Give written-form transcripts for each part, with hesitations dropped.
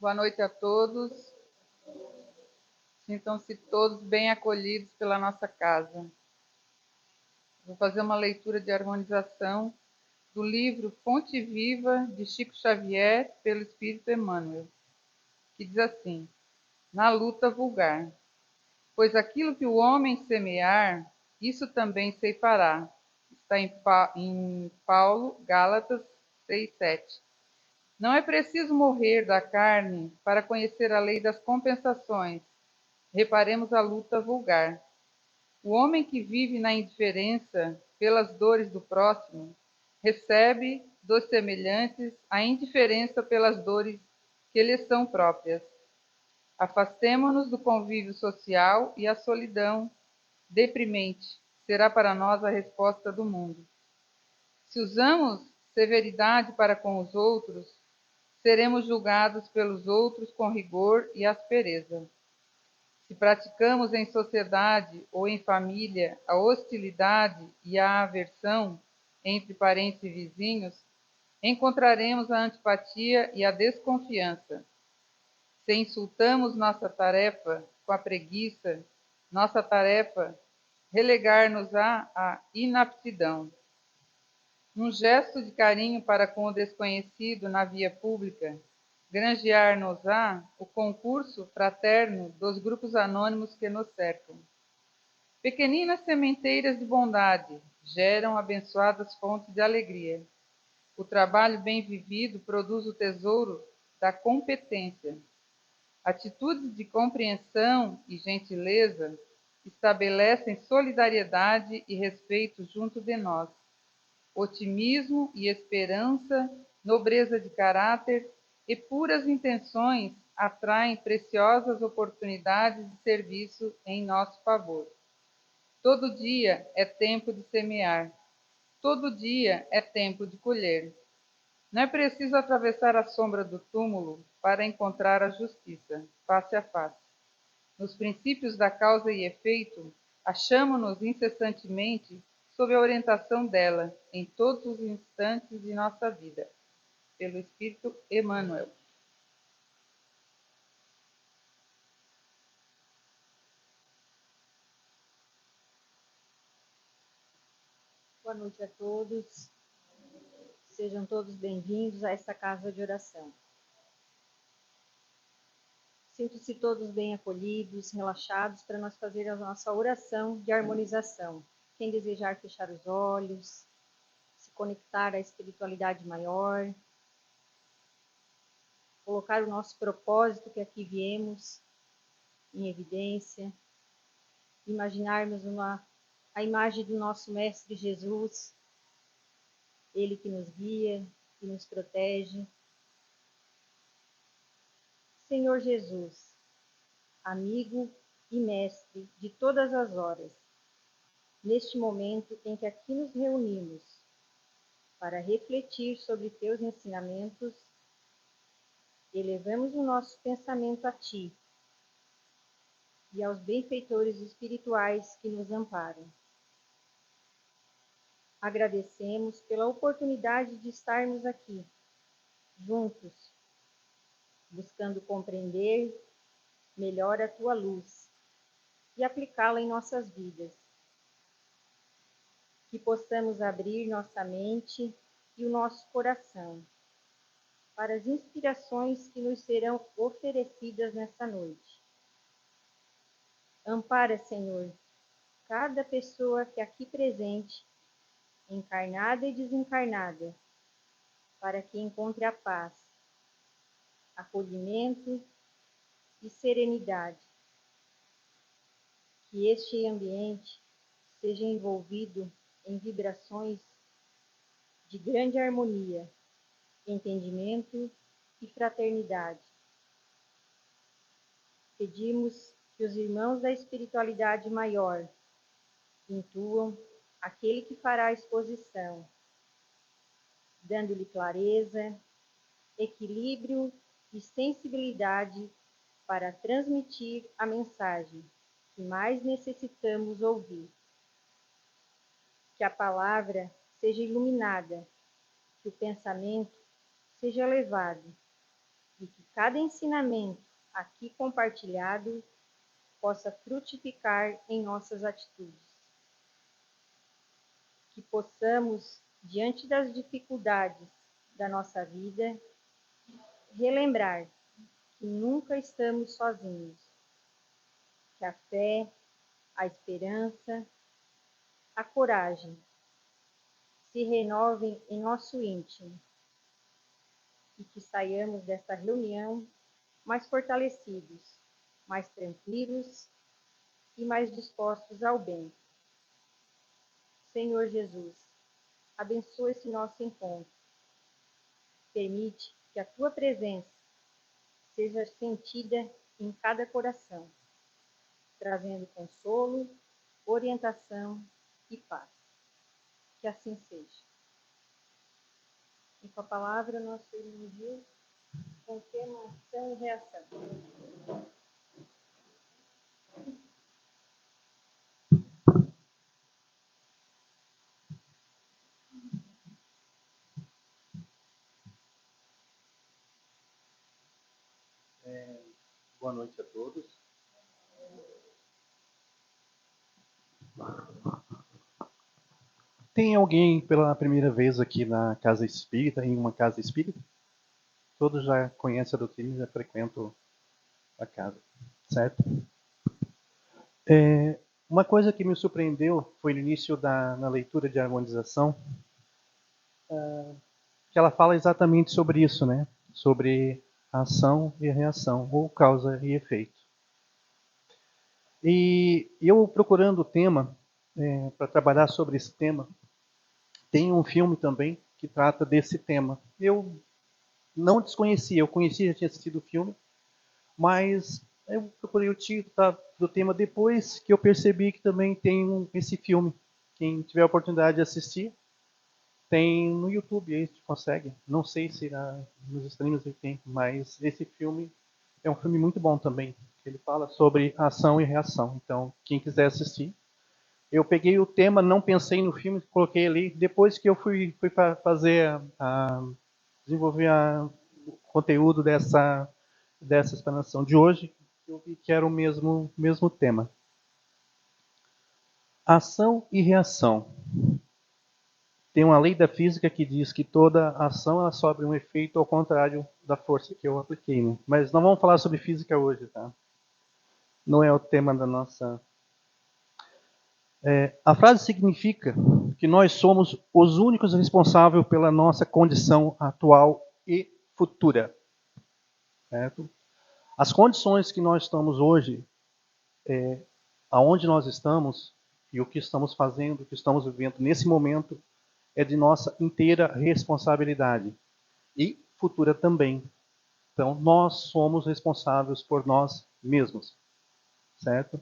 Boa noite a todos. Sintam-se todos bem acolhidos pela nossa casa. Vou fazer uma leitura de harmonização do livro Fonte Viva, de Chico Xavier, pelo Espírito Emmanuel, que diz assim: na luta vulgar. Pois aquilo que o homem semear, isso também ceifará. Está em Paulo, Gálatas 6:7. Não é preciso morrer da carne para conhecer a lei das compensações. Reparemos a luta vulgar. O homem que vive na indiferença pelas dores do próximo recebe dos semelhantes a indiferença pelas dores que lhes são próprias. Afastemo-nos do convívio social e a solidão deprimente será para nós a resposta do mundo. Se usamos severidade para com os outros, seremos julgados pelos outros com rigor e aspereza. Se praticamos em sociedade ou em família a hostilidade e a aversão entre parentes e vizinhos, encontraremos a antipatia e a desconfiança. Se insultamos nossa tarefa com a preguiça, nossa tarefa relegar-nos-á à inaptidão. Num gesto de carinho para com o desconhecido na via pública, granjear-nos-á o concurso fraterno dos grupos anônimos que nos cercam. Pequeninas sementeiras de bondade geram abençoadas fontes de alegria. O trabalho bem vivido produz o tesouro da competência. Atitudes de compreensão e gentileza estabelecem solidariedade e respeito junto de nós. Otimismo e esperança, nobreza de caráter e puras intenções atraem preciosas oportunidades de serviço em nosso favor. Todo dia é tempo de semear, todo dia é tempo de colher. Não é preciso atravessar a sombra do túmulo para encontrar a justiça, face a face. Nos princípios da causa e efeito, achamo-nos incessantemente sob a orientação dela, em todos os instantes de nossa vida. Pelo Espírito Emmanuel. Boa noite a todos. Sejam todos bem-vindos a esta casa de oração. Sinto-se todos bem acolhidos, relaxados, para nós fazer a nossa oração de harmonização. Quem desejar fechar os olhos, se conectar à espiritualidade maior, colocar o nosso propósito que aqui viemos em evidência, imaginarmos a imagem do nosso Mestre Jesus, Ele que nos guia, que nos protege. Senhor Jesus, amigo e mestre de todas as horas, neste momento em que aqui nos reunimos para refletir sobre teus ensinamentos, elevamos o nosso pensamento a ti e aos benfeitores espirituais que nos amparam. Agradecemos pela oportunidade de estarmos aqui, juntos, buscando compreender melhor a tua luz e aplicá-la em nossas vidas. Que possamos abrir nossa mente e o nosso coração para as inspirações que nos serão oferecidas nesta noite. Ampara, Senhor, cada pessoa que aqui presente, encarnada e desencarnada, para que encontre a paz, acolhimento e serenidade. Que este ambiente seja envolvido em vibrações de grande harmonia, entendimento e fraternidade. Pedimos que os irmãos da espiritualidade maior intuam aquele que fará a exposição, dando-lhe clareza, equilíbrio e sensibilidade para transmitir a mensagem que mais necessitamos ouvir. Que a palavra seja iluminada, que o pensamento seja elevado e que cada ensinamento aqui compartilhado possa frutificar em nossas atitudes. Que possamos, diante das dificuldades da nossa vida, relembrar que nunca estamos sozinhos, que a fé, a esperança, a coragem se renovem em nosso íntimo e que saiamos desta reunião mais fortalecidos, mais tranquilos e mais dispostos ao bem. Senhor Jesus, abençoa esse nosso encontro. Permite que a tua presença seja sentida em cada coração, trazendo consolo, orientação e paz. Que assim seja. E com a palavra, nosso irmão Gil, com o tema ação e reação. Boa noite a todos. Tem alguém pela primeira vez aqui na Casa Espírita, em uma Casa Espírita? Todos já conhecem a doutrina e já frequentam a casa, certo? Uma coisa que me surpreendeu foi no início na leitura de harmonização, que ela fala exatamente sobre isso, né? Sobre a ação e a reação, ou causa e efeito. E eu procurando o tema, para trabalhar sobre esse tema, tem um filme também que trata desse tema. Eu não desconhecia, eu conhecia, já tinha assistido o filme, mas eu procurei o título do tema depois que eu percebi que também tem esse filme. Quem tiver a oportunidade de assistir, tem no YouTube, aí a gente consegue. Não sei se nos streams tem, mas esse filme é um filme muito bom também. Ele fala sobre ação e reação. Então, quem quiser assistir. Eu peguei o tema, não pensei no filme, coloquei ali. Depois que eu fui fazer, desenvolver o conteúdo dessa explanação de hoje, eu vi que era o mesmo tema. Ação e reação. Tem uma lei da física que diz que toda ação ela sofre um efeito ao contrário da força que eu apliquei. Né? Mas não vamos falar sobre física hoje, tá? Não é o tema da nossa... a frase significa que nós somos os únicos responsáveis pela nossa condição atual e futura. Certo? As condições que nós estamos hoje, aonde nós estamos e o que estamos fazendo, o que estamos vivendo nesse momento, é de nossa inteira responsabilidade. E futura também. Então, nós somos responsáveis por nós mesmos. Certo?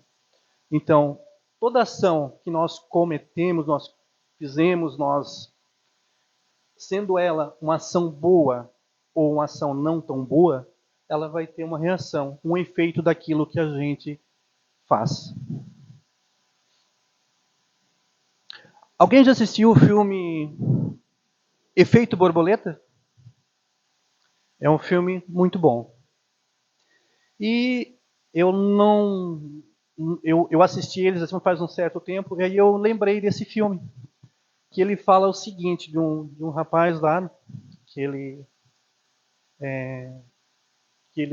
Então, toda ação que nós cometemos, nós fizemos, sendo ela uma ação boa ou uma ação não tão boa, ela vai ter uma reação, um efeito daquilo que a gente faz. Alguém já assistiu o filme Efeito Borboleta? É um filme muito bom. E eu assisti eles assim, faz um certo tempo, e aí eu lembrei desse filme, que ele fala o seguinte, de um rapaz lá, que ele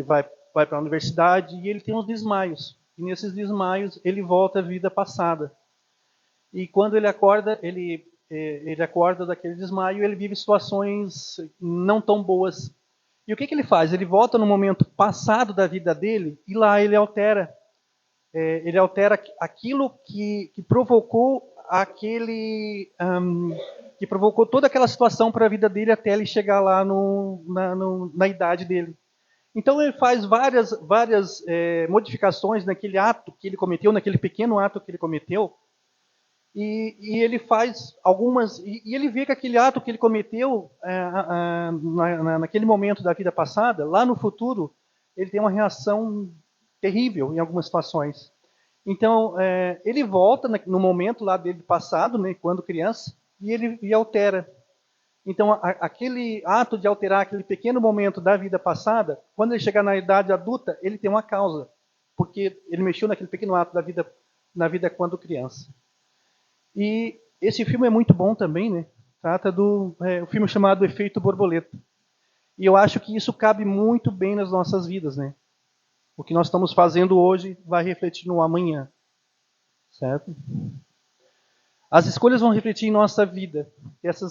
vai para a universidade e ele tem uns desmaios. E nesses desmaios ele volta à vida passada. E quando ele acorda, ele acorda daquele desmaio e ele vive situações não tão boas. E o que ele faz? Ele volta no momento passado da vida dele e lá ele altera aquilo que provocou que provocou toda aquela situação para a vida dele até ele chegar lá na idade dele. Então ele faz várias modificações naquele ato que ele cometeu, naquele pequeno ato que ele cometeu, e ele faz algumas, e ele vê que aquele ato que ele cometeu naquele momento da vida passada, lá no futuro, ele tem uma reação terrível em algumas situações. Então, ele volta no momento lá dele passado, né, quando criança, e ele altera. Então, aquele ato de alterar aquele pequeno momento da vida passada, quando ele chegar na idade adulta, ele tem uma causa, porque ele mexeu naquele pequeno ato da vida, na vida quando criança. E esse filme é muito bom também, né? Trata do um filme chamado Efeito Borboleta. E eu acho que isso cabe muito bem nas nossas vidas, né? O que nós estamos fazendo hoje vai refletir no amanhã, certo? As escolhas vão refletir em nossa vida, essa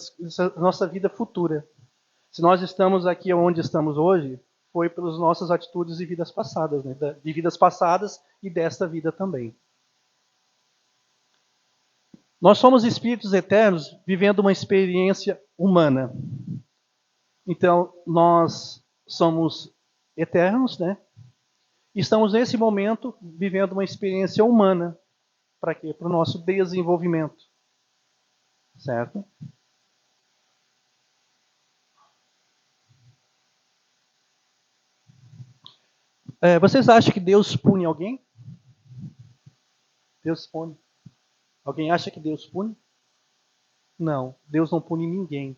nossa vida futura. Se nós estamos aqui onde estamos hoje, foi pelas nossas atitudes de vidas passadas, né? De vidas passadas e desta vida também. Nós somos espíritos eternos vivendo uma experiência humana. Então, nós somos eternos, né? Estamos nesse momento vivendo uma experiência humana. Para quê? Para o nosso desenvolvimento. Certo? Vocês acham que Deus pune alguém? Deus pune. Alguém acha que Deus pune? Não, Deus não pune ninguém.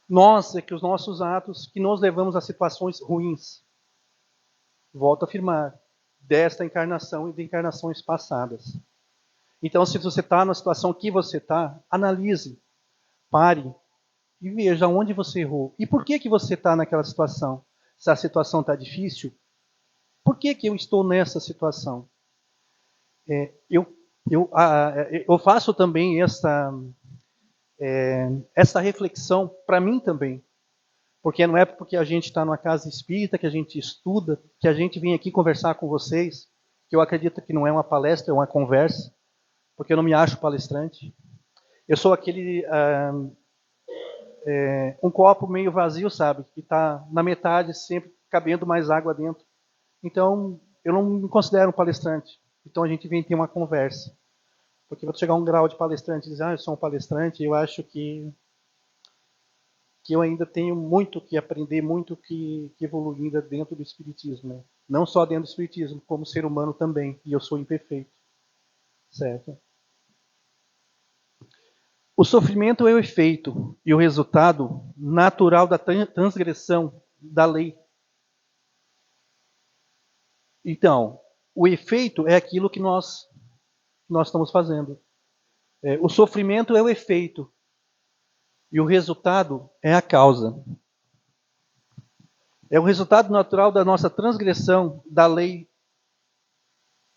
Nós é que os nossos atos que nos levamos a situações ruins. Volto a afirmar, desta encarnação e de encarnações passadas. Então, se você está na situação que você está, analise, pare e veja onde você errou. E por que você está naquela situação? Se a situação está difícil, por que eu estou nessa situação? Eu faço também essa reflexão para mim também. Porque não é porque a gente está numa casa espírita, que a gente estuda, que a gente vem aqui conversar com vocês, que eu acredito que não é uma palestra, é uma conversa, porque eu não me acho palestrante. Eu sou aquele um copo meio vazio, sabe? Que está na metade, sempre cabendo mais água dentro. Então, eu não me considero um palestrante. Então, a gente vem ter uma conversa. Porque para chegar a um grau de palestrante e dizer, eu sou um palestrante, eu acho que eu ainda tenho muito que aprender, muito que evoluir ainda dentro do Espiritismo. Né? Não só dentro do Espiritismo, como ser humano também. E eu sou imperfeito. Certo? O sofrimento é o efeito e o resultado natural da transgressão da lei. Então, o efeito é aquilo que nós estamos fazendo. O sofrimento é o efeito e o resultado é a causa. É o resultado natural da nossa transgressão da lei,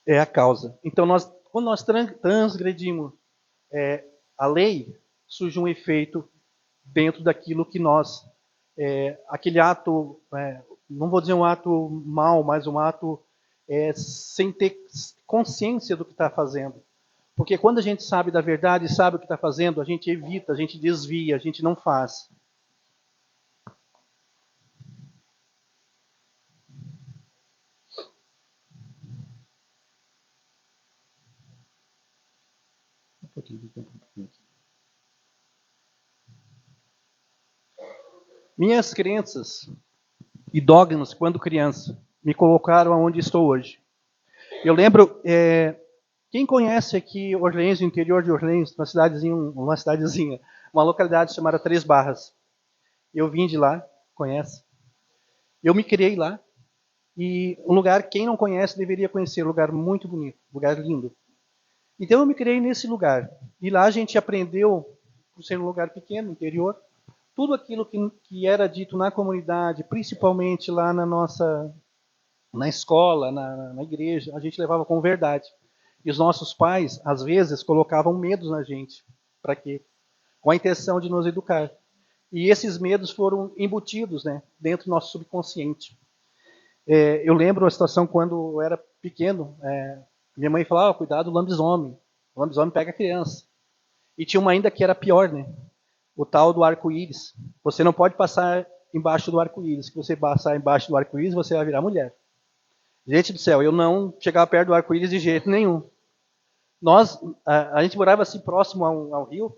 é a causa. Então, quando nós transgredimos a lei, surge um efeito dentro daquilo que nós... aquele ato, não vou dizer um ato mau, mas um ato sem ter consciência do que está fazendo. Porque quando a gente sabe da verdade, sabe o que está fazendo, a gente evita, a gente desvia, a gente não faz. Minhas crenças e dogmas, quando criança, me colocaram onde estou hoje. Eu lembro, quem conhece aqui Orleans, o interior de Orleans, uma cidadezinha, uma localidade chamada Três Barras. Eu vim de lá, conhece? Eu me criei lá. E um lugar, quem não conhece, deveria conhecer. Um lugar muito bonito, um lugar lindo. Então eu me criei nesse lugar. E lá a gente aprendeu, por ser um lugar pequeno, interior, tudo aquilo que era dito na comunidade, principalmente lá na escola, na igreja, a gente levava com verdade. E os nossos pais, às vezes, colocavam medos na gente. Para quê? Com a intenção de nos educar. E esses medos foram embutidos, né, dentro do nosso subconsciente. Eu lembro a situação quando eu era pequeno. Minha mãe falava, cuidado do lobisomem. O lobisomem pega a criança. E tinha uma ainda que era pior, né? O tal do arco-íris. Você não pode passar embaixo do arco-íris. Se você passar embaixo do arco-íris, você vai virar mulher. Gente do céu, eu não chegava perto do arco-íris de jeito nenhum. A gente morava assim próximo ao rio.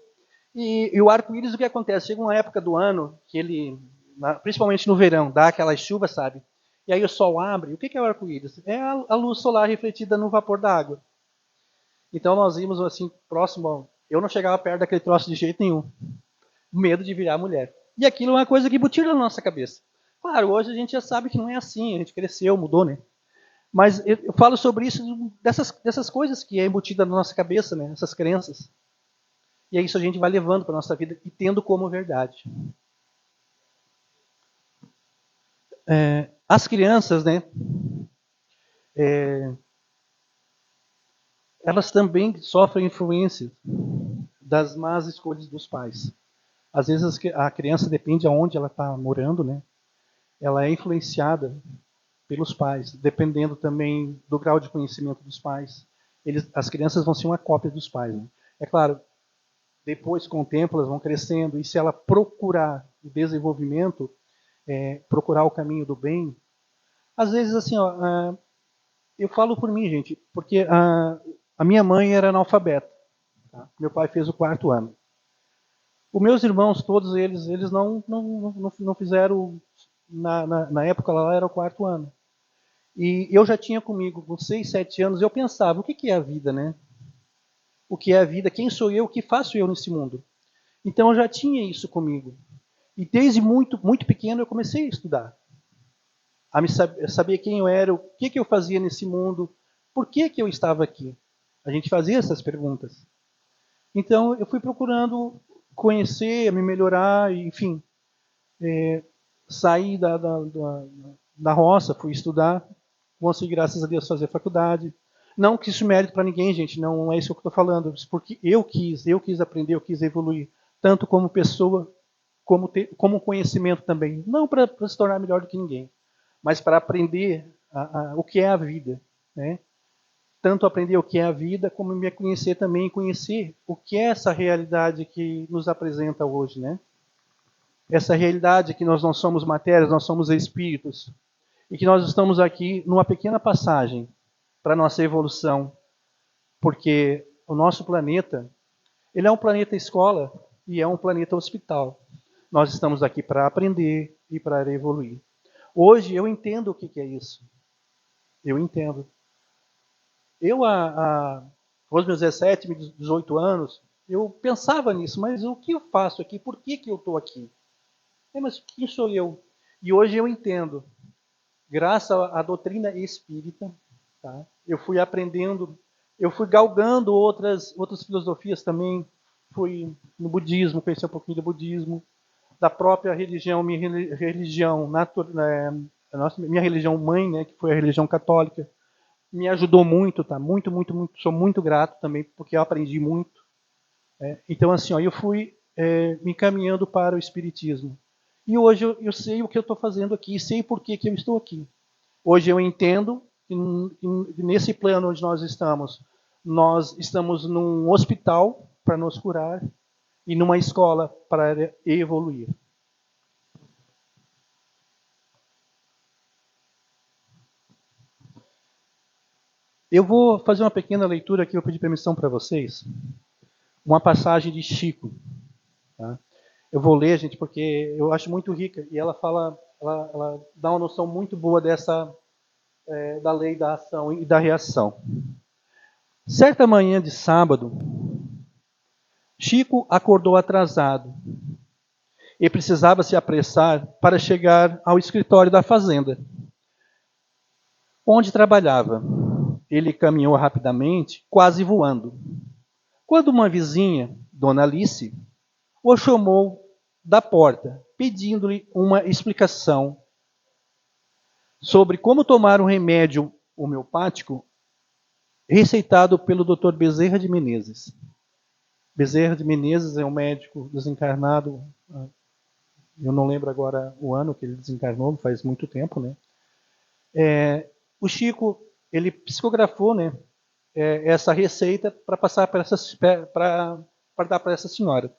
E o arco-íris, o que acontece? Chega uma época do ano que ele, principalmente no verão, dá aquelas chuvas, sabe? E aí o sol abre. O que é o arco-íris? É a luz solar refletida no vapor da água. Então nós íamos assim, próximo. Eu não chegava perto daquele troço de jeito nenhum. O medo de virar mulher. E aquilo é uma coisa que embutida na nossa cabeça. Claro, hoje a gente já sabe que não é assim, a gente cresceu, mudou, né? Mas eu falo sobre isso, dessas coisas que é embutida na nossa cabeça, né? Essas crenças. E é isso a gente vai levando para a nossa vida e tendo como verdade. As crianças, né? Elas também sofrem influência das más escolhas dos pais. Às vezes a criança, depende de onde ela está morando, né? Ela é influenciada pelos pais, dependendo também do grau de conhecimento dos pais. As crianças vão ser uma cópia dos pais. Né? É claro, depois, com o tempo, elas vão crescendo, e se ela procurar o desenvolvimento, procurar o caminho do bem, às vezes, assim, ó, eu falo por mim, gente, porque a minha mãe era analfabeta. Tá? Meu pai fez o 4º ano. Os meus irmãos, todos eles não fizeram, na época lá era o 4º ano. E eu já tinha comigo, com 6, 7 anos, eu pensava, o que é a vida, né? O que é a vida? Quem sou eu? O que faço eu nesse mundo? Então eu já tinha isso comigo. E desde muito, muito pequeno eu comecei a estudar. A me saber quem eu era, o que eu fazia nesse mundo, por que eu estava aqui. A gente fazia essas perguntas. Então eu fui procurando conhecer, me melhorar, enfim. Saí da roça, fui estudar, consegui, graças a Deus, fazer faculdade. Não que isso mérito para ninguém, gente, não é isso que eu estou falando, porque eu quis aprender, eu quis evoluir, tanto como pessoa, como conhecimento também. Não para se tornar melhor do que ninguém, mas para aprender o que é a vida. Né? Tanto aprender o que é a vida, como me conhecer também, conhecer o que é essa realidade que nos apresenta hoje. Né? Essa realidade que nós não somos matérias, nós somos espíritos, e que nós estamos aqui numa pequena passagem para a nossa evolução, porque o nosso planeta, ele é um planeta escola e é um planeta hospital. Nós estamos aqui para aprender e para evoluir. Hoje eu entendo o que é isso. Eu entendo. Eu, aos meus 17, 18 anos, eu pensava nisso, mas o que eu faço aqui? Por que eu estou aqui? Mas quem sou eu? E hoje eu entendo. Graças à doutrina espírita, tá? Eu fui aprendendo, eu fui galgando outras filosofias também. Fui no budismo, conheci um pouquinho do budismo, da própria religião, minha religião mãe, né, que foi a religião católica, me ajudou muito, tá? Muito, muito, muito. Sou muito grato também, porque eu aprendi muito. Então, assim, ó, eu fui me encaminhando para o espiritismo. E hoje eu sei o que eu estou fazendo aqui, sei por que eu estou aqui. Hoje eu entendo que nesse plano onde nós estamos num hospital para nos curar e numa escola para evoluir. Eu vou fazer uma pequena leitura aqui, eu pedi permissão para vocês. Uma passagem de Chico. Tá? Eu vou ler, gente, porque eu acho muito rica e ela dá uma noção muito boa da lei da ação e da reação. Certa manhã de sábado, Chico acordou atrasado e precisava se apressar para chegar ao escritório da fazenda, onde trabalhava. Ele caminhou rapidamente, quase voando, quando uma vizinha, Dona Alice, o chamou da porta, pedindo-lhe uma explicação sobre como tomar um remédio homeopático receitado pelo Dr. Bezerra de Menezes. Bezerra de Menezes é um médico desencarnado, eu não lembro agora o ano que ele desencarnou, faz muito tempo, né? O Chico, ele psicografou, né, essa receita para passar para dar para essa senhora.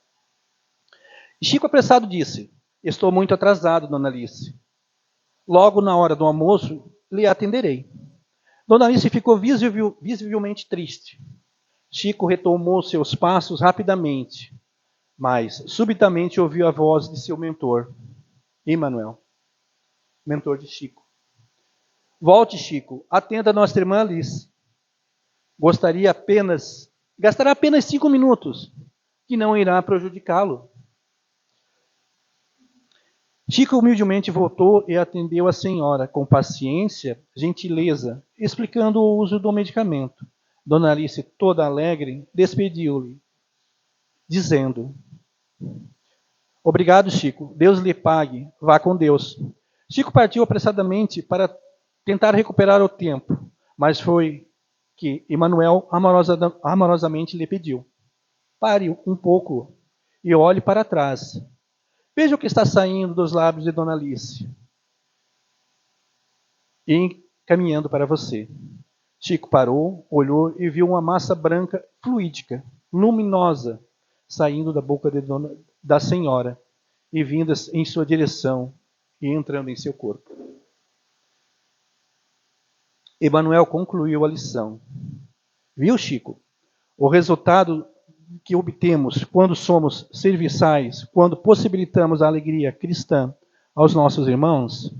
Chico apressado disse: "Estou muito atrasado, Dona Alice. Logo na hora do almoço lhe atenderei." Dona Alice ficou visivelmente triste. Chico retomou seus passos rapidamente, mas subitamente ouviu a voz de seu mentor, Emanuel, mentor de Chico. "Volte, Chico, atenda a nossa irmã Alice. Gastará apenas 5 minutos, que não irá prejudicá-lo." Chico humildemente voltou e atendeu a senhora com paciência, gentileza, explicando o uso do medicamento. Dona Alice, toda alegre, despediu-lhe, dizendo: Obrigado, Chico. Deus lhe pague. Vá com Deus. Chico partiu apressadamente para tentar recuperar o tempo, mas foi que Emanuel amorosamente lhe pediu: Pare um pouco e olhe para trás. Veja o que está saindo dos lábios de Dona Alice e caminhando para você. Chico parou, olhou e viu uma massa branca fluídica, luminosa, saindo da boca da senhora e vindo em sua direção e entrando em seu corpo. Emanuel concluiu a lição. Viu, Chico? O resultado que obtemos quando somos serviçais, quando possibilitamos a alegria cristã aos nossos irmãos,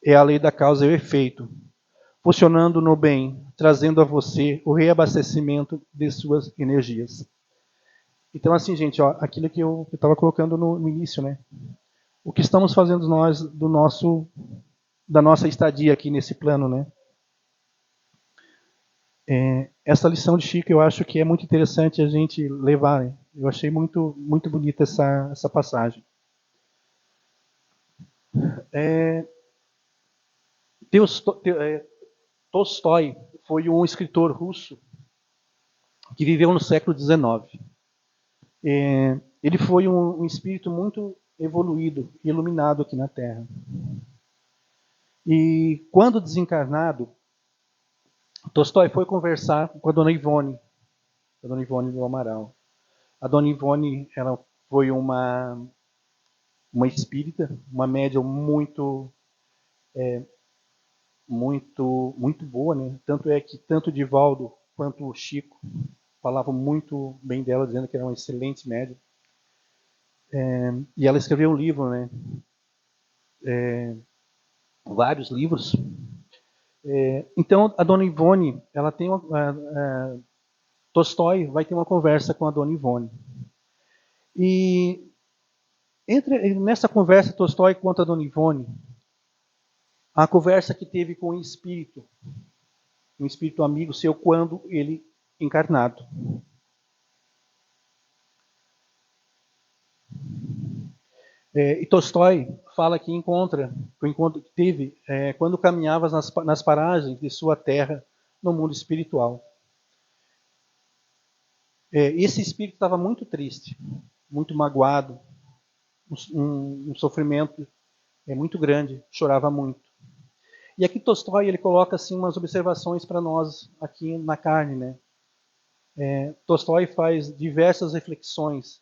é a lei da causa e o efeito, funcionando no bem, trazendo a você o reabastecimento de suas energias. Então, assim, gente, ó, aquilo que eu estava colocando no início, né? O que estamos fazendo nós da nossa estadia aqui nesse plano, né? Essa lição de Chico eu acho que é muito interessante a gente levar. Né? Eu achei muito, muito bonita essa passagem. Tolstói foi um escritor russo que viveu no século XIX. Ele foi um espírito muito evoluído e iluminado aqui na Terra. E quando desencarnado, Tolstói foi conversar com a Dona Ivone do Amaral. A Dona Ivone, ela foi uma espírita, uma médium muito boa, né? Tanto é que tanto Divaldo quanto o Chico falavam muito bem dela, dizendo que era uma excelente médium. E ela escreveu um livro, né? Vários livros. Então, a Dona Ivone, ela tem Tolstói vai ter uma conversa com a Dona Ivone. E nessa conversa, Tolstói conta a Dona Ivone a conversa que teve com um espírito amigo seu, quando ele encarnado. E Tolstói fala que o encontro que teve quando caminhava nas paragens de sua terra no mundo espiritual. Esse espírito estava muito triste, muito magoado, um sofrimento muito grande, chorava muito. E aqui Tolstói ele coloca assim umas observações para nós aqui na carne, né? Tolstói faz diversas reflexões.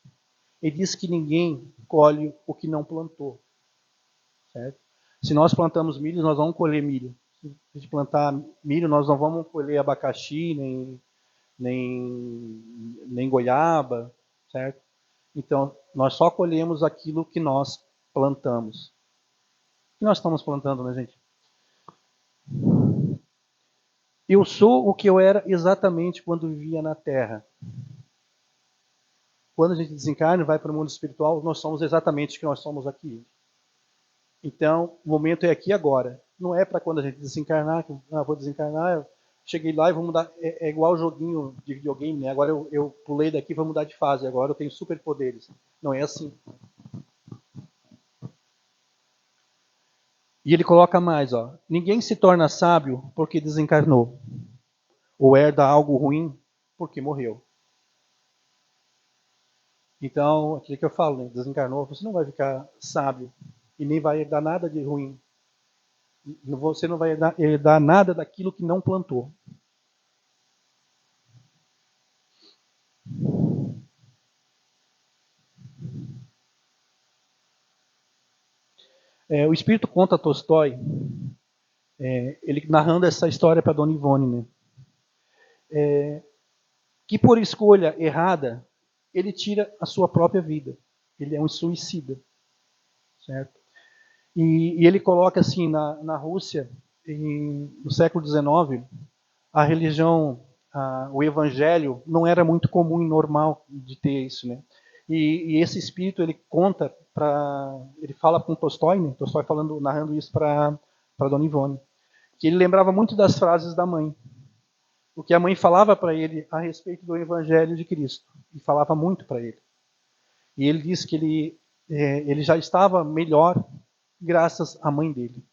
Ele diz que ninguém colhe o que não plantou, certo? Se nós plantamos milho, nós vamos colher milho. Se a gente plantar milho, nós não vamos colher abacaxi, nem goiaba, certo? Então, nós só colhemos aquilo que nós plantamos. O que nós estamos plantando, né, gente? Eu sou o que eu era exatamente quando vivia na Terra. Quando a gente desencarna e vai para o mundo espiritual, nós somos exatamente o que nós somos aqui. Então, o momento é aqui e agora. Não é para quando a gente desencarnar, que vou desencarnar, cheguei lá e vou mudar. É igual o joguinho de videogame, né? Agora eu pulei daqui e vou mudar de fase. Agora eu tenho superpoderes. Não é assim. E ele coloca mais, ó. Ninguém se torna sábio porque desencarnou. Ou herda algo ruim porque morreu. Então, aquilo que eu falo, né? Desencarnou, você não vai ficar sábio e nem vai herdar nada de ruim. Você não vai herdar nada daquilo que não plantou. O Espírito conta a Tolstói, ele narrando essa história para Dona Ivone, né? Que por escolha errada, ele tira a sua própria vida. Ele é um suicida, certo? E ele coloca assim, na Rússia, no século XIX, a religião, o evangelho não era muito comum e normal de ter isso, né? E esse espírito, ele conta ele fala com Tolstói, né? Tolstói narrando isso para Dona Ivone, que ele lembrava muito das frases da mãe, o que a mãe falava para ele a respeito do Evangelho de Cristo, e falava muito para ele. E ele disse que ele já estava melhor graças à mãe dele.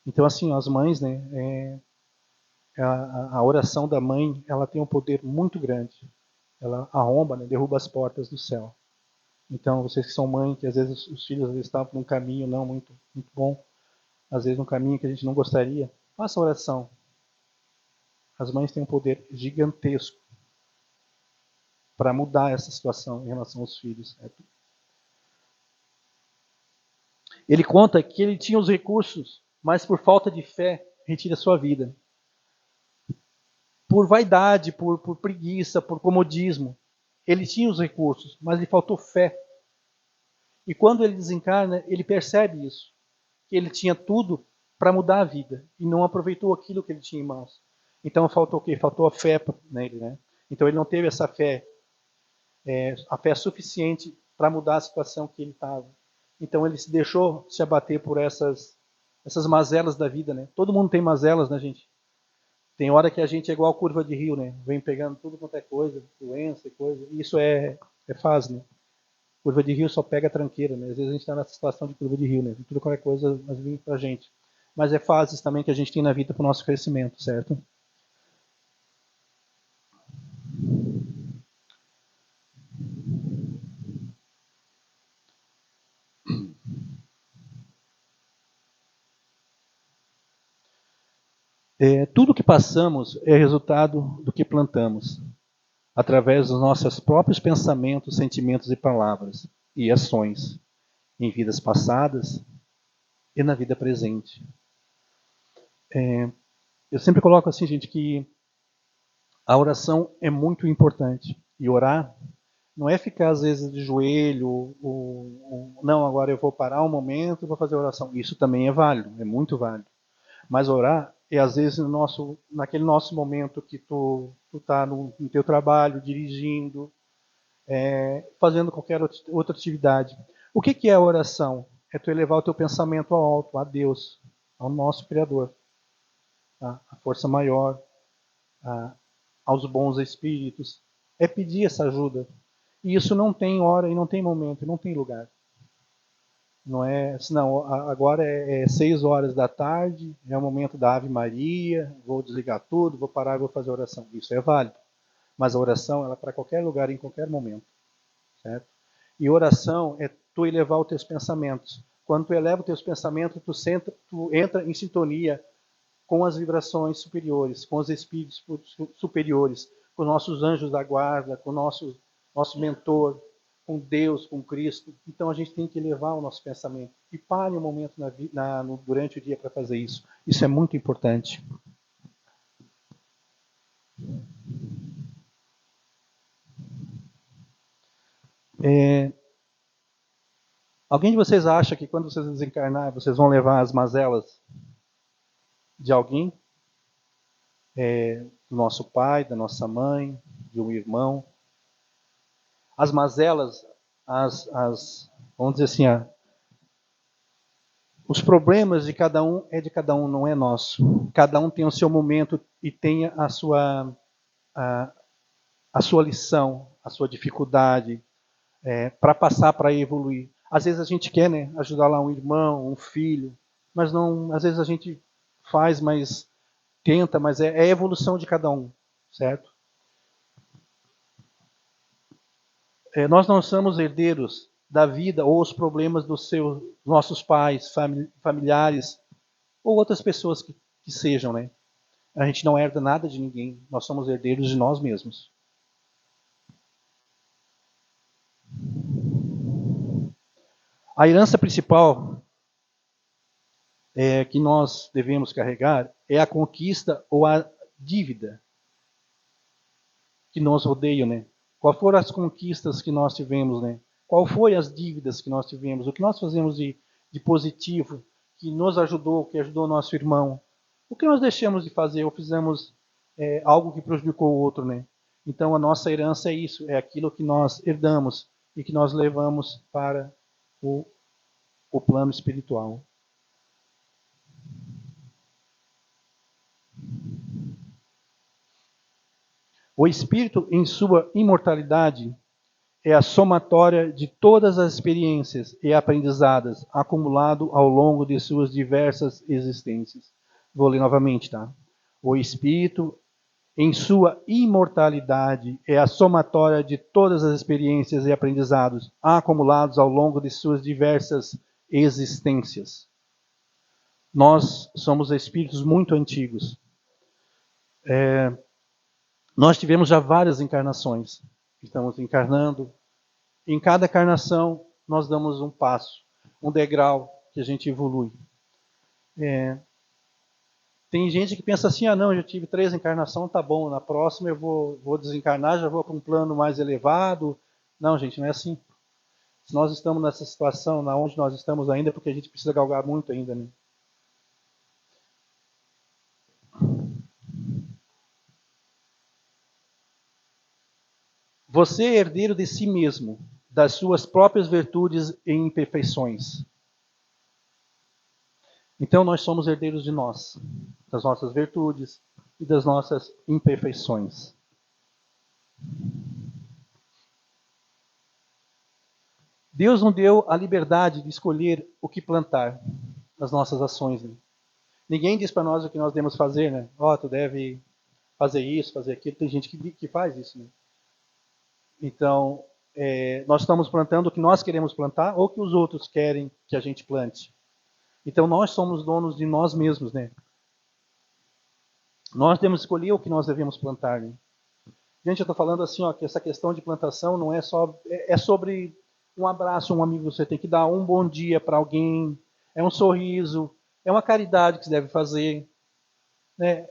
Então, assim, as mães, né, a oração da mãe, ela tem um poder muito grande. Ela arromba, né, derruba as portas do céu. Então, vocês que são mães, que às vezes os filhos às vezes, estavam num caminho não muito bom, às vezes num caminho que a gente não gostaria, faça oração. As mães têm um poder gigantesco para mudar essa situação em relação aos filhos. Ele conta que ele tinha os recursos, mas por falta de fé, retira a sua vida. Por vaidade, por preguiça, por comodismo. Ele tinha os recursos, mas lhe faltou fé. E quando ele desencarna, ele percebe isso. Que ele tinha tudo para mudar a vida. E não aproveitou aquilo que ele tinha em mãos. Então faltou o quê? Faltou a fé nele, né? Então ele não teve essa fé, a fé suficiente para mudar a situação que ele estava. Então ele se deixou se abater por essas mazelas da vida, né? Todo mundo tem mazelas, né, gente? Tem hora que a gente é igual curva de rio, né? Vem pegando tudo quanto é coisa, doença e coisa. E isso é fase, né? Curva de rio só pega tranqueira, né? Às vezes a gente está nessa situação de curva de rio, né? Tudo qualquer coisa mas vem pra gente. Mas é fases também que a gente tem na vida para o nosso crescimento, certo? Tudo que passamos é resultado do que plantamos, através dos nossos próprios pensamentos, sentimentos e palavras e ações, em vidas passadas e na vida presente. Eu sempre coloco assim, gente, que a oração é muito importante. E orar não é ficar, às vezes, de joelho, não, agora eu vou parar um momento e vou fazer oração. Isso também é válido, é muito válido. Mas orar é, às vezes, naquele nosso momento que tu está no teu trabalho, dirigindo, fazendo qualquer outra atividade. O que é a oração? É tu elevar o teu pensamento ao alto, a Deus, ao nosso Criador, a força maior, aos bons espíritos. É pedir essa ajuda. E isso não tem hora e não tem momento, não tem lugar. Não é, senão, agora é 6 horas da tarde, é o momento da Ave Maria, vou desligar tudo, vou parar e vou fazer oração. Isso é válido. Mas a oração ela é para qualquer lugar, em qualquer momento. Certo? E oração é tu elevar os teus pensamentos. Quando tu eleva os teus pensamentos, tu entra em sintonia com as vibrações superiores, com os espíritos superiores, com nossos anjos da guarda, com nosso mentor, com Deus, com Cristo. Então a gente tem que elevar o nosso pensamento. E pare um momento durante o dia para fazer isso. Isso é muito importante. Alguém de vocês acha que quando vocês desencarnar, vocês vão levar as mazelas de alguém? Do nosso pai, da nossa mãe, de um irmão? As mazelas, vamos dizer assim, os problemas de cada um é de cada um, não é nosso. Cada um tem o seu momento e tem a sua lição, a sua dificuldade para passar, para evoluir. Às vezes a gente quer, né, ajudar lá um irmão, um filho, mas não. Às vezes a gente faz, mas tenta, mas é a evolução de cada um, certo? Nós não somos herdeiros da vida ou os problemas dos nossos pais, familiares ou outras pessoas que sejam, né? A gente não herda nada de ninguém, nós somos herdeiros de nós mesmos. A herança principal que nós devemos carregar é a conquista ou a dívida que nos rodeiam, né? Qual foram as conquistas que nós tivemos, né? Qual foi as dívidas que nós tivemos? O que nós fazemos de positivo que nos ajudou, que ajudou o nosso irmão? O que nós deixamos de fazer ou fizemos algo que prejudicou o outro, né? Então a nossa herança é isso, é aquilo que nós herdamos e que nós levamos para o plano espiritual. O espírito, em sua imortalidade, é a somatória de todas as experiências e aprendizados acumulado ao longo de suas diversas existências. Vou ler novamente, tá? O espírito, em sua imortalidade, é a somatória de todas as experiências e aprendizados acumulados ao longo de suas diversas existências. Nós somos espíritos muito antigos. Nós tivemos já várias encarnações. Estamos encarnando. Em cada encarnação, nós damos um passo, um degrau que a gente evolui. Tem gente que pensa assim, não, eu já tive 3 encarnações, tá bom, na próxima eu vou desencarnar, já vou para um plano mais elevado. Não, gente, não é assim. Se nós estamos nessa situação, na onde nós estamos ainda, é porque a gente precisa galgar muito ainda, né? Você é herdeiro de si mesmo, das suas próprias virtudes e imperfeições. Então nós somos herdeiros de nós, das nossas virtudes e das nossas imperfeições. Deus nos deu a liberdade de escolher o que plantar nas nossas ações. Né? Ninguém diz para nós o que nós devemos fazer, né? Tu deve fazer isso, fazer aquilo. Tem gente que faz isso, né? Então, nós estamos plantando o que nós queremos plantar ou que os outros querem que a gente plante. Então, nós somos donos de nós mesmos, né? Nós devemos escolher o que nós devemos plantar, né? Gente, eu estou falando assim, que essa questão de plantação não é só... É sobre um abraço, um amigo você tem que dar, um bom dia para alguém, é um sorriso, é uma caridade que você deve fazer. Né?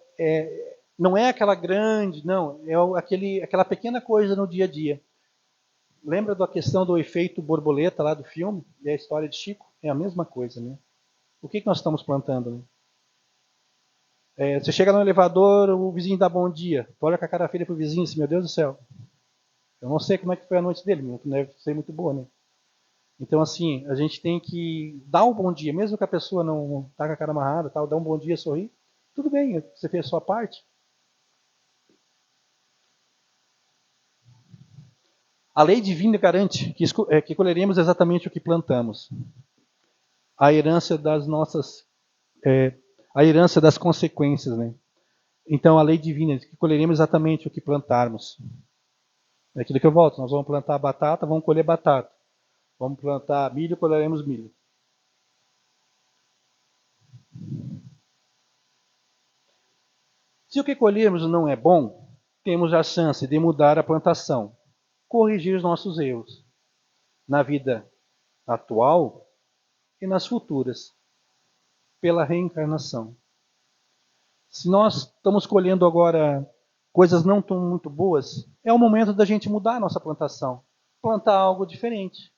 Não é aquela grande, não, aquela pequena coisa no dia a dia. Lembra da questão do efeito borboleta lá do filme? E a história de Chico? É a mesma coisa, né? O que nós estamos plantando? Né? Você chega no elevador, o vizinho dá bom dia. Tu olha com a cara feia pro vizinho assim, meu Deus do céu. Eu não sei como é que foi a noite dele, não deve ser muito boa, né? Então, assim, a gente tem que dar um bom dia, mesmo que a pessoa não tá com a cara amarrada, tal, dá um bom dia, sorrir. Tudo bem, você fez a sua parte. A lei divina garante que colheremos exatamente o que plantamos. A herança das nossas... a herança das consequências, né? Então, a lei divina diz que colheremos exatamente o que plantarmos. É aquilo que eu volto. Nós vamos plantar batata, vamos colher batata. Vamos plantar milho, colheremos milho. Se o que colhermos não é bom, temos a chance de mudar a plantação, corrigir os nossos erros na vida atual e nas futuras, pela reencarnação. Se nós estamos colhendo agora coisas não tão muito boas, é o momento da gente mudar a nossa plantação, plantar algo diferente.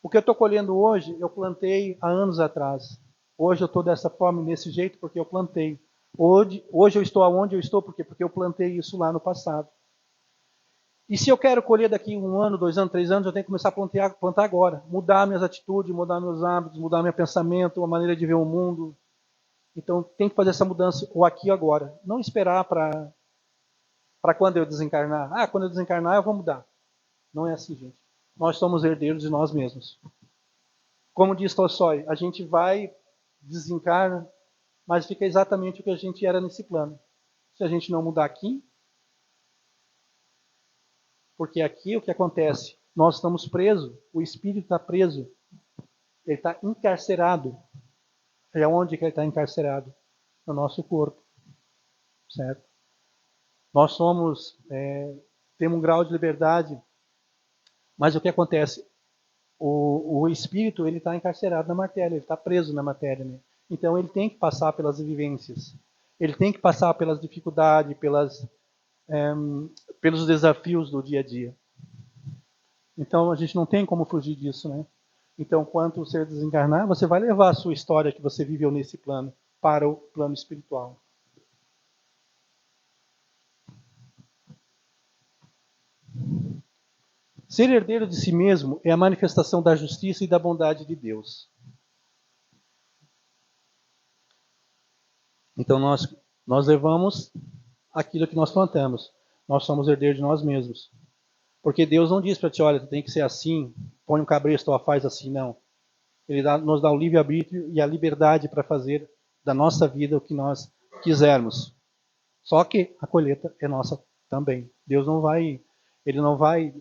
O que eu estou colhendo hoje, eu plantei há anos atrás. Hoje eu estou dessa forma, desse jeito, porque eu plantei. Hoje eu estou aonde eu estou, por quê? Porque eu plantei isso lá no passado. E se eu quero colher daqui 1 ano, 2 anos, 3 anos, eu tenho que começar a plantar agora. Mudar minhas atitudes, mudar meus hábitos, mudar meu pensamento, a maneira de ver o mundo. Então tem que fazer essa mudança o aqui e agora. Não esperar para quando eu desencarnar. Quando eu desencarnar eu vou mudar. Não é assim, gente. Nós somos herdeiros de nós mesmos. Como diz Tolstói, a gente vai, desencarna, mas fica exatamente o que a gente era nesse plano. Se a gente não mudar aqui, porque aqui o que acontece? Nós estamos presos, o espírito está preso, ele está encarcerado. É onde que ele está encarcerado? No nosso corpo, certo? Nós somos, temos um grau de liberdade, mas o que acontece? O espírito ele está encarcerado na matéria, ele está preso na matéria, né? Então ele tem que passar pelas vivências, ele tem que passar pelas dificuldades, pelos desafios do dia a dia. Então a gente não tem como fugir disso, né? Então, quando você desencarnar, você vai levar a sua história que você viveu nesse plano para o plano espiritual. Ser herdeiro de si mesmo é a manifestação da justiça e da bondade de Deus. Então nós levamos aquilo que nós plantamos. Nós somos herdeiros de nós mesmos. Porque Deus não diz para ti, olha, tu tem que ser assim, põe um cabresto, ó, faz assim, não. Ele nos dá o livre-arbítrio e a liberdade para fazer da nossa vida o que nós quisermos. Só que a colheita é nossa também. Deus não vai, ele não vai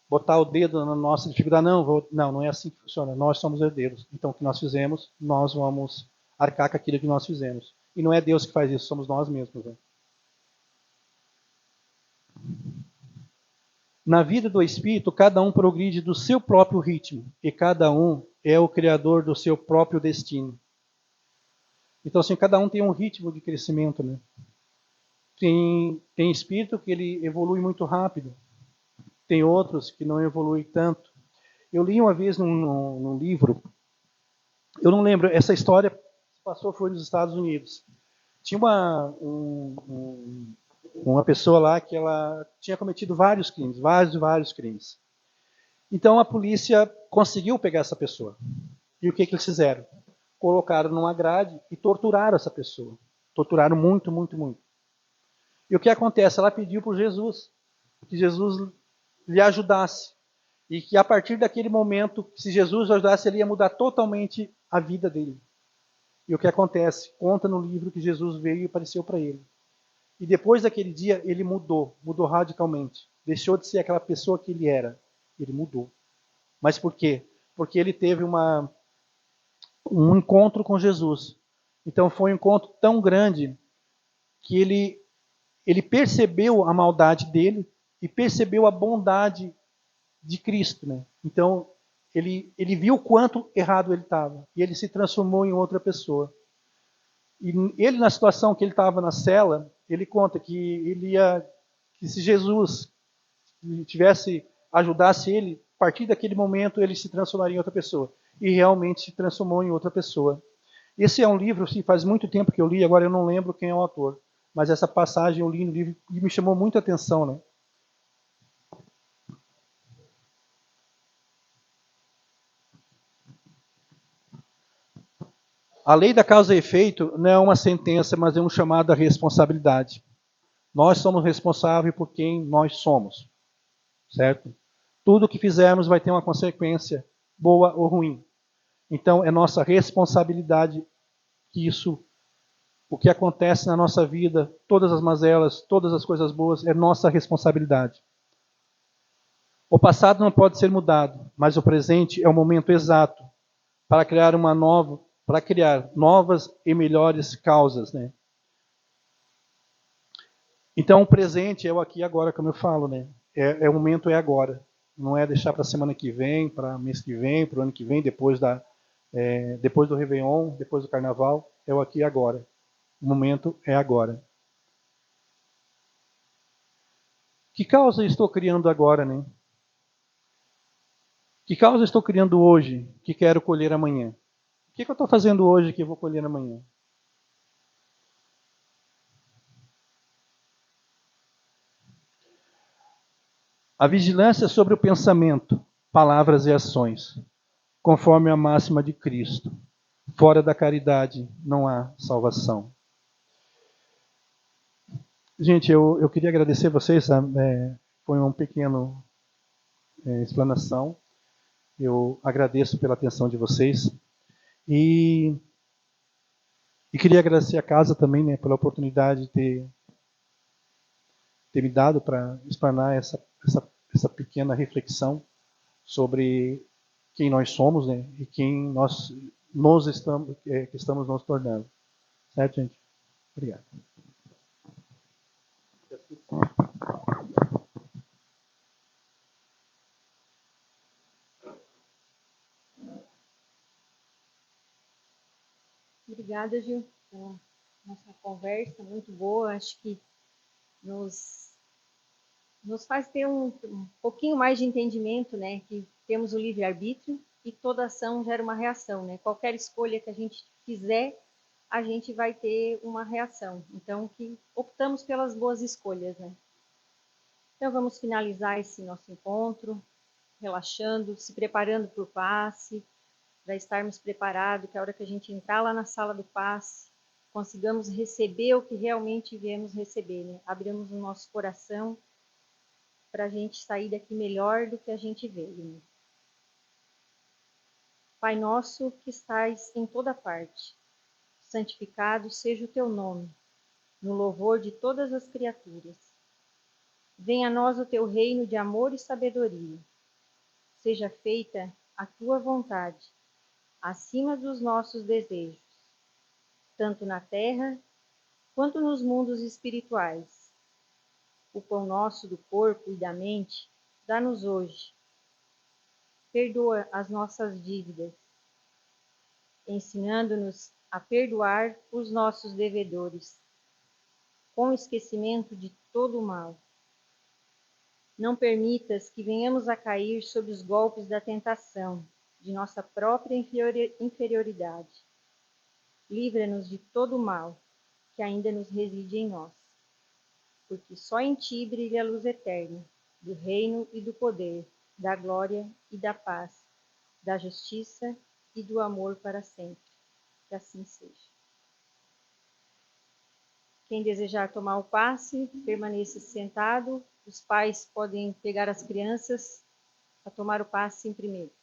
botar o dedo na nossa dificuldade. Não é assim que funciona. Nós somos herdeiros. Então o que nós fizemos, nós vamos arcar com aquilo que nós fizemos. E não é Deus que faz isso, somos nós mesmos. Né? Na vida do Espírito, cada um progride do seu próprio ritmo. E cada um é o criador do seu próprio destino. Então, assim, cada um tem um ritmo de crescimento, né? Tem espírito que ele evolui muito rápido. Tem outros que não evoluem tanto. Eu li uma vez num livro, eu não lembro, essa história foi nos Estados Unidos. Tinha uma pessoa lá que ela tinha cometido vários crimes, vários crimes. Então a polícia conseguiu pegar essa pessoa. E o que eles fizeram? Colocaram numa grade e torturaram essa pessoa. Torturaram muito, muito, muito. E o que acontece? Ela pediu por Jesus, que Jesus lhe ajudasse. E que a partir daquele momento, se Jesus ajudasse, ele ia mudar totalmente a vida dele. E o que acontece? Conta no livro que Jesus veio e apareceu para ele. E depois daquele dia, ele mudou radicalmente. Deixou de ser aquela pessoa que ele era. Ele mudou. Mas por quê? Porque ele teve um encontro com Jesus. Então foi um encontro tão grande que ele percebeu a maldade dele e percebeu a bondade de Cristo. Né? Então ele viu o quanto errado ele estava. E ele se transformou em outra pessoa. E ele, na situação que ele estava na cela, ele conta que se Jesus ajudasse ele, a partir daquele momento ele se transformaria em outra pessoa. E realmente se transformou em outra pessoa. Esse é um livro, assim, faz muito tempo que eu li, agora eu não lembro quem é o autor. Mas essa passagem eu li no livro e me chamou muita atenção, né? A lei da causa e efeito não é uma sentença, mas é um chamado à responsabilidade. Nós somos responsáveis por quem nós somos, certo? Tudo que fizermos vai ter uma consequência, boa ou ruim. Então, é nossa responsabilidade que o que acontece na nossa vida, todas as mazelas, todas as coisas boas, é nossa responsabilidade. O passado não pode ser mudado, mas o presente é o momento exato para criar novas e melhores causas, né? Então, o presente é o aqui e agora, como eu falo, né? O momento é agora. Não é deixar para a semana que vem, para mês que vem, para o ano que vem, depois do Réveillon, depois do Carnaval. É o aqui e agora. O momento é agora. Que causa eu estou criando agora, né? Que causa eu estou criando hoje que quero colher amanhã? O que eu estou fazendo hoje que eu vou colher amanhã? A vigilância sobre o pensamento, palavras e ações, conforme a máxima de Cristo. Fora da caridade não há salvação. Gente, eu queria agradecer a vocês. Foi uma pequena explanação. Eu agradeço pela atenção de vocês. E queria agradecer a casa também, né, pela oportunidade de ter me dado para explanar essa pequena reflexão sobre quem nós somos, né, e quem nós estamos nos tornando. Certo, gente? Obrigado. Obrigada, Gil, pela nossa conversa muito boa. Acho que nos faz ter um pouquinho mais de entendimento, né? Que temos o livre-arbítrio e toda ação gera uma reação, né? Qualquer escolha que a gente fizer, a gente vai ter uma reação. Então, que optamos pelas boas escolhas, né? Então, vamos finalizar esse nosso encontro, relaxando, se preparando para o passe, para estarmos preparados, que a hora que a gente entrar lá na sala do passe, consigamos receber o que realmente viemos receber, né? Abramos o nosso coração para a gente sair daqui melhor do que a gente veio, né? Pai nosso que estais em toda parte, santificado seja o teu nome, no louvor de todas as criaturas. Venha a nós o teu reino de amor e sabedoria. Seja feita a tua vontade, acima dos nossos desejos, tanto na terra quanto nos mundos espirituais. O pão nosso do corpo e da mente, dá-nos hoje. Perdoa as nossas dívidas, ensinando-nos a perdoar os nossos devedores, com esquecimento de todo o mal. Não permitas que venhamos a cair sob os golpes da tentação, de nossa própria inferioridade. Livra-nos de todo o mal que ainda nos reside em nós, porque só em ti brilha a luz eterna, do reino e do poder, da glória e da paz, da justiça e do amor para sempre. Que assim seja. Quem desejar tomar o passe, permaneça sentado. Os pais podem pegar as crianças para tomar o passe em primeiro.